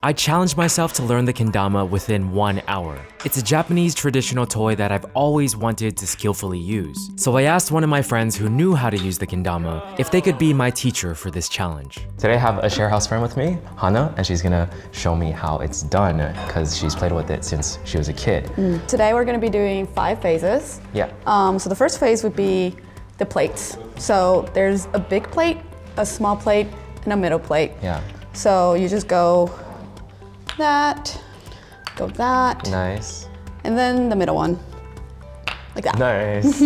I challenged myself to learn the kendama within 1 hour. It's a Japanese traditional toy that I've always wanted to skillfully use. So I asked one of my friends who knew how to use the kendama if they could be my teacher for this challenge. Today I have a share house friend with me, Hana, and she's gonna show me how it's done because she's played with it since she was a kid. Today we're gonna be doing 5 phases. Yeah. So the first phase would be the plates. So there's a big plate, a small plate, and a middle plate. Yeah. So you just go that, go that. Nice. And then the middle one, like that. Nice.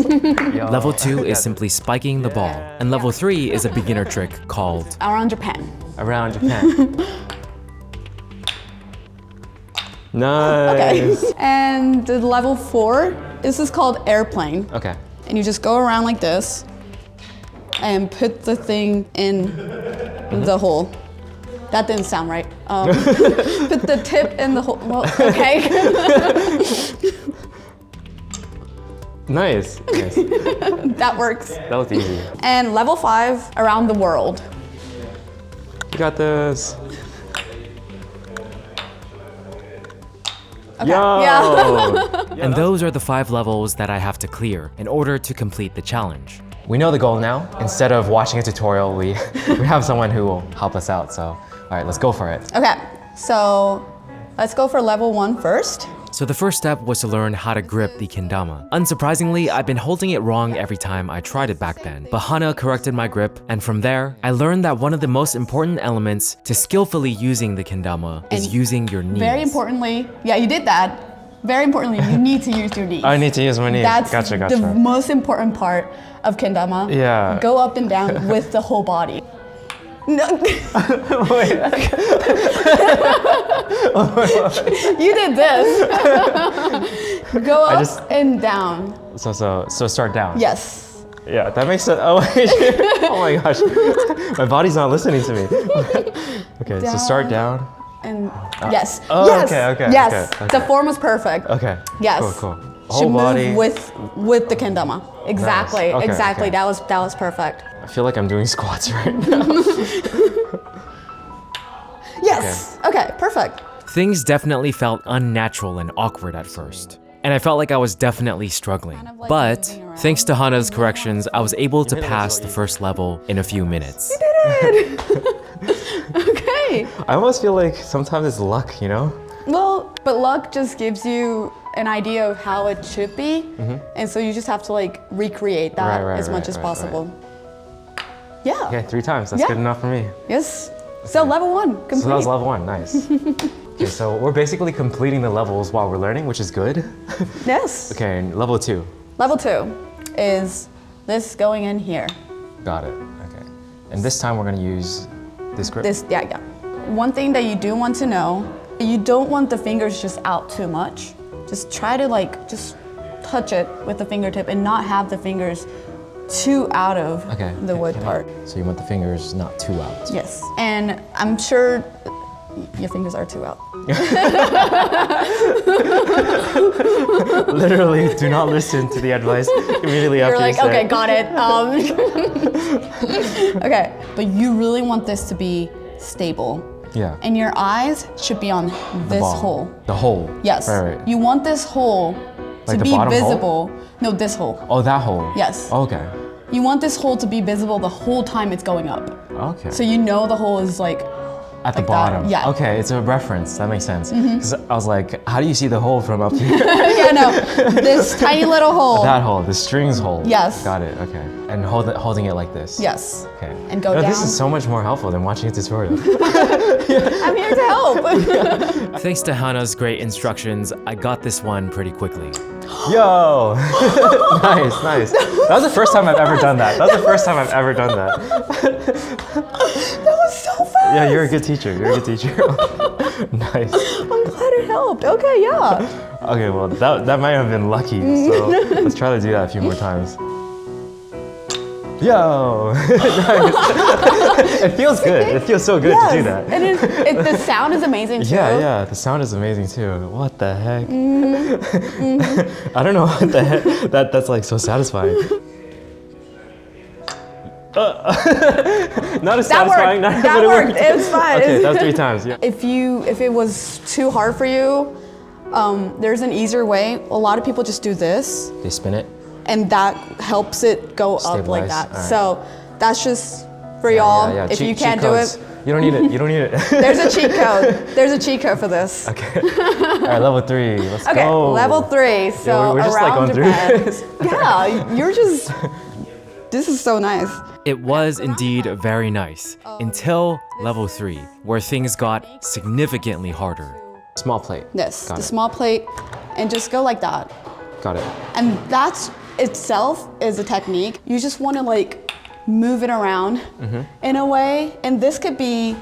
Level 2 is simply spiking the ball, and level 3 is a beginner trick called Around Japan. Around Japan. Nice. Okay. And the level 4, this is called airplane. Okay. And you just go around like this and put the thing in the hole. That didn't sound right. Put the tip in the hole. Well, okay. Nice. Nice. That works. That was easy. And level 5, around the world. You got this. Okay. Yo! Yeah. And those are the 5 levels that I have to clear in order to complete the challenge. We know the goal now. Instead of watching a tutorial, we have someone who will help us out. So, all right, let's go for it. Okay, so let's go for level 1 first. So the first step was to learn how to grip the kendama. Unsurprisingly, I've been holding it wrong every time I tried it back then, but Hana corrected my grip, and from there, I learned that one of the most important elements to skillfully using the kendama is using your knees. Very importantly, yeah, you did that. Very importantly, you need to use your knees. I need to use my knees. That's Gotcha. the most important part of kendama. Yeah. Go up and down with the whole body. No. Wait. You did this. Go up and down. So start down. Yes. Yeah, that makes sense. Oh, wait. Oh my gosh. My body's not listening to me. Okay, so start down. And yes. Oh, yes. okay. Yes. Okay. The form was perfect. Okay. Yes. Cool. Should Whole body. move with the kendama. Exactly. Nice. Okay, exactly. okay. That was perfect. I feel like I'm doing squats right now. Yes. Okay. Perfect. Things definitely felt unnatural and awkward at first, and I felt like I was definitely struggling. Kind of like But moving around. thanks to Hana's corrections, I was able to pass the first level in a few minutes. You did it. Okay. I almost feel like sometimes it's luck, you know? Well, but luck just gives you an idea of how it should be, and so you just have to like recreate that as much as possible. Yeah. Okay, 3 times. That's Yeah. good enough for me. Yes. So level 1 complete. So that was level 1. Nice. Okay, so we're basically completing the levels while we're learning, which is good. Yes. Okay, and level 2. Level 2 is this going in here. Got it. Okay. And this time we're gonna use this grip. Yeah. One thing that you do want to know, you don't want the fingers just out too much. Just try to just touch it with the fingertip and not have the fingers too out of the wood part. So you want the fingers not too out. Yes. And I'm sure your fingers are too out. Literally, do not listen to the advice immediately after You're like, you say okay, it. got it. Okay, but you really want this to be stable. Yeah. And your eyes should be on this ball. hole. The hole. Yes. Right. You want this hole Like to the be bottom hole? visible. No, this hole. Oh, that hole. Yes. Okay. You want this hole to be visible the whole time it's going up. Okay. So you know the hole is like At the like that. bottom. Yeah. Okay, it's a reference. That makes sense. Because I was like, how do you see the hole from up here? yeah, no. This tiny little hole. That hole, the strings hole. Yes. Got it. Okay. And holding it like this. Yes. Okay. And go down. This is so much more helpful than watching a tutorial. I'm here to help. Thanks to Hana's great instructions, I got this one pretty quickly. Yo! Nice. That was the first time I've ever done that. That was so fast. Yeah, you're a good teacher. Nice. I'm glad it helped. Okay, yeah. Okay, well, that might have been lucky. So let's try to do that a few more times. Yo! Nice. It feels good. It feels so good to do that. And the sound is amazing too. Yeah, the sound is amazing too. What the heck? I don't know what the heck. That's like so satisfying. Not as That satisfying. worked. But That it worked. It's fine. Okay, that was 3 times. Yeah. If it was too hard for you, there's an easier way. A lot of people just do this, They spin it. and that helps it go up like Stabilize. that. All right. So that's just for y'all. Yeah. If you Cheat can't do codes. it, You don't need it. You don't need it. there's a cheat code. There's a cheat code for this. Okay. All right, level 3. Let's Okay, go. level 3. So Yeah, we're just like around going through Japan. this. Yeah, you're just. This is so nice. It was indeed very nice until level 3, where things got significantly harder. Small plate. This, Got the it. small plate, and just go like that. Got it. And that's itself is a technique. You just want to like move it around in a way, and this could be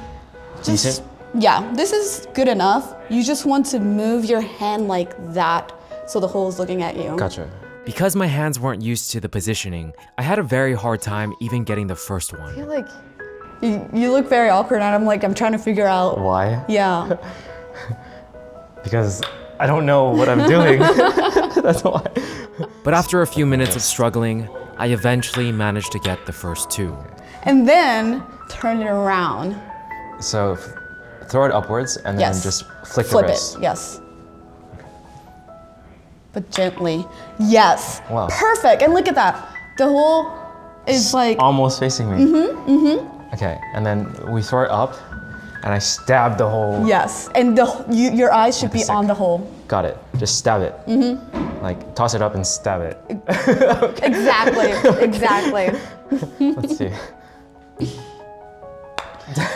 just Decent? yeah. This is good enough. You just want to move your hand like that, so the hole is looking at you. Gotcha. Because my hands weren't used to the positioning, I had a very hard time even getting the first I one. feel like you look very awkward, and I'm trying to figure out. Why? Yeah. Because I don't know what I'm doing. That's why. But after a few minutes of struggling, I eventually managed to get the first 2. And then turn it around. So throw it upwards and then Yes. just flick the Flip wrist. it. Yes. But gently. Yes. Wow. Perfect. And look at that. The hole is like. Almost facing me. Okay, and then we throw it up and I stab the hole. Yes. And your eyes should be Second. on the hole. Got it. Just stab it. Like toss it up and stab it. Exactly. Exactly. Let's see.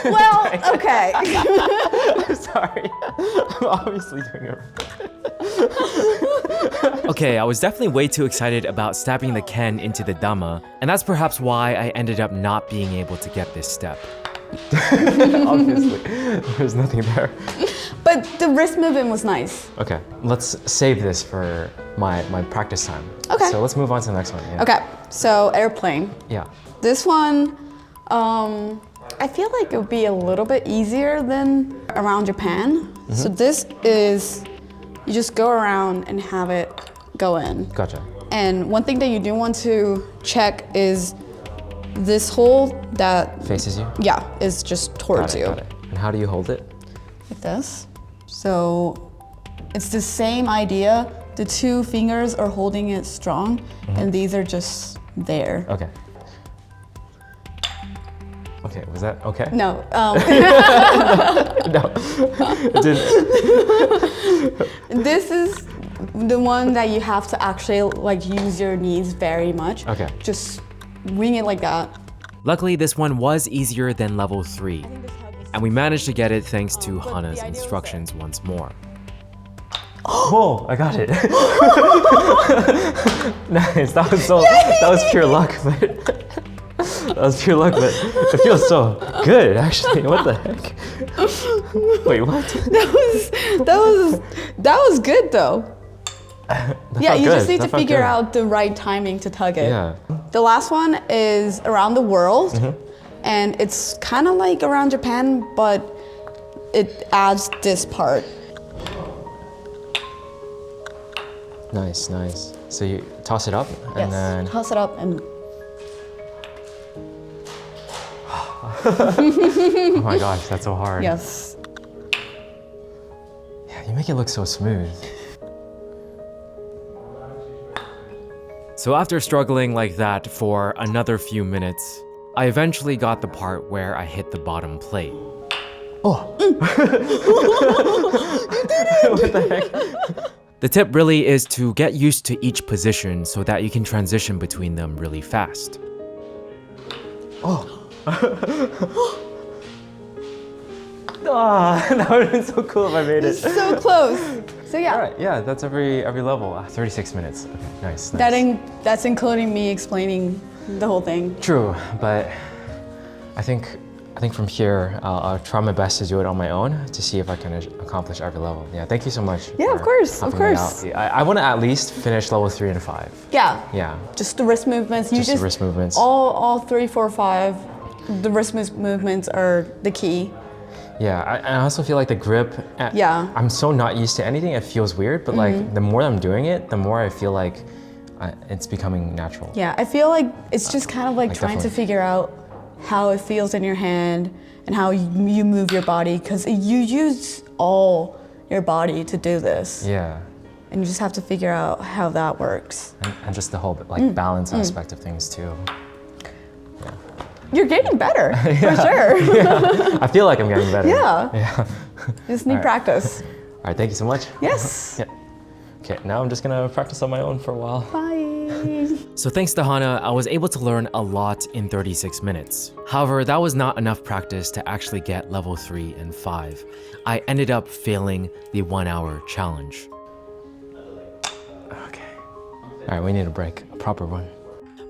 Well, okay. I'm sorry. I'm obviously doing it. Okay, I was definitely way too excited about stabbing the ken into the dama, and that's perhaps why I ended up not being able to get this step. Obviously, there's nothing there. But the wrist movement was nice. Okay, let's save this for my practice time. Okay. So let's move on to the next one. Yeah. Okay. So airplane. Yeah. This one, I feel like it would be a little bit easier than around Japan. So this is, you just go around and have it go in. Gotcha. And one thing that you do want to check is this hole that, Faces you. yeah, is just towards Got it. you. Got it. And how do you hold it? Like this. So it's the same idea. The 2 fingers are holding it strong, and these are just there. Okay. Okay, was that okay? No. No. It didn't. This is the one that you have to actually like use your knees very much. Okay. Just wing it like that. Luckily, this one was easier than level 3, and we managed to get it thanks to Hana's instructions once more. Whoa, I got it. Nice. That was pure luck, but that was pure luck, but it feels so good actually. What the heck? Wait, what? That was good though. Yeah, felt you just good. need That to felt figure good. out the right timing to tug it. Yeah. The last one is around the world, and it's kind of like around Japan, but it adds this part. Nice, nice. So you toss it up and Yes. then Toss it up and. oh my gosh, that's so hard. Yes. Yeah, you make it look so smooth. So after struggling like that for another few minutes, I eventually got the part where I hit the bottom plate. Oh. What the heck? The tip really is to get used to each position so that you can transition between them really fast. Oh. Ah, that would have been so cool if I made it. So close. So yeah. All right, yeah, that's every level. 36 minutes. Okay, nice. That's including me explaining the whole thing. True, but I think from here I'll try my best to do it on my own to see if I can accomplish every level. Yeah, thank you so much. Yeah, of for course, of helping me course. out. I want to at least finish level 3 and 5. Yeah. Yeah. Just the wrist movements. Just the wrist movements. All 3, 4, 5. The wrist movements are the key. Yeah, I also feel like the grip. Yeah. I'm so not used to anything. It feels weird, but like the more I'm doing it, the more I feel like It's becoming natural. Yeah, I feel like it's just kind of like Like, trying to definitely. figure out how it feels in your hand and how you move your body, because you use all your body to do this. Yeah. And you just have to figure out how that works. And just the whole like balance aspect of things too. You're getting better, for sure. I feel like I'm getting better. Yeah. Yeah. You just need practice. All right, thank you so much. Yes. Yeah. Okay, now I'm just gonna practice on my own for a while. Bye. So thanks to Hana, I was able to learn a lot in 36 minutes. However, that was not enough practice to actually get level 3 and 5. I ended up failing the 1 hour challenge. Okay. All right, we need a break, a proper one.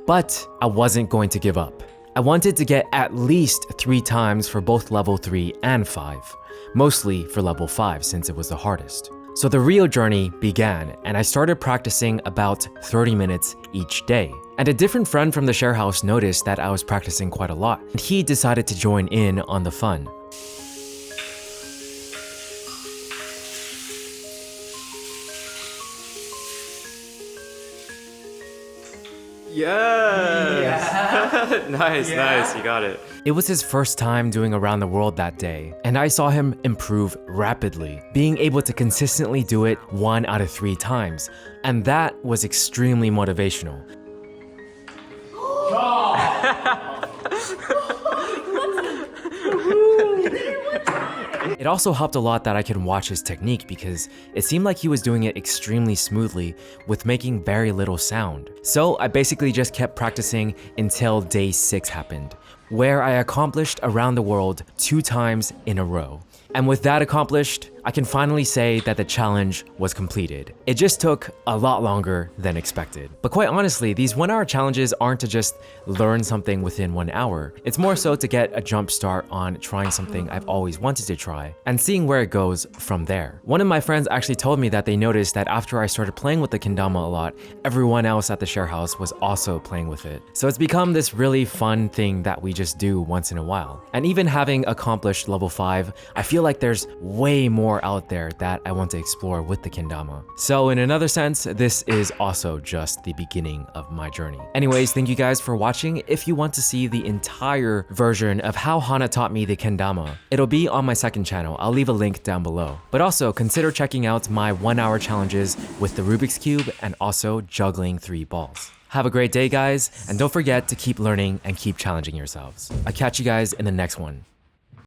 But I wasn't going to give up. I wanted to get at least 3 times for both level 3 and 5, mostly for level 5 since it was the hardest. So the real journey began, and I started practicing about 30 minutes each day. And a different friend from the share house noticed that I was practicing quite a lot, and he decided to join in on the fun. Yes! Nice, you got it. It was his first time doing around the world that day, and I saw him improve rapidly, being able to consistently do it 1 out of 3 times, and that was extremely motivational. It also helped a lot that I could watch his technique because it seemed like he was doing it extremely smoothly with making very little sound. So I basically just kept practicing until day 6 happened, where I accomplished around the world 2 times in a row. And with that accomplished, I can finally say that the challenge was completed. It just took a lot longer than expected. But quite honestly, these 1 hour challenges aren't to just learn something within 1 hour. It's more so to get a jump start on trying something I've always wanted to try and seeing where it goes from there. One of my friends actually told me that they noticed that after I started playing with the kendama a lot, everyone else at the share house was also playing with it. So it's become this really fun thing that we just do once in a while. And even having accomplished level 5, I feel like there's way more out there that I want to explore with the kendama. So in another sense, this is also just the beginning of my journey. Anyways, thank you guys for watching. If you want to see the entire version of how Hana taught me the kendama, it'll be on my second channel. I'll leave a link down below. But also consider checking out my 1 hour challenges with the Rubik's Cube and also juggling 3 balls. Have a great day, guys, and don't forget to keep learning and keep challenging yourselves. I'll catch you guys in the next one.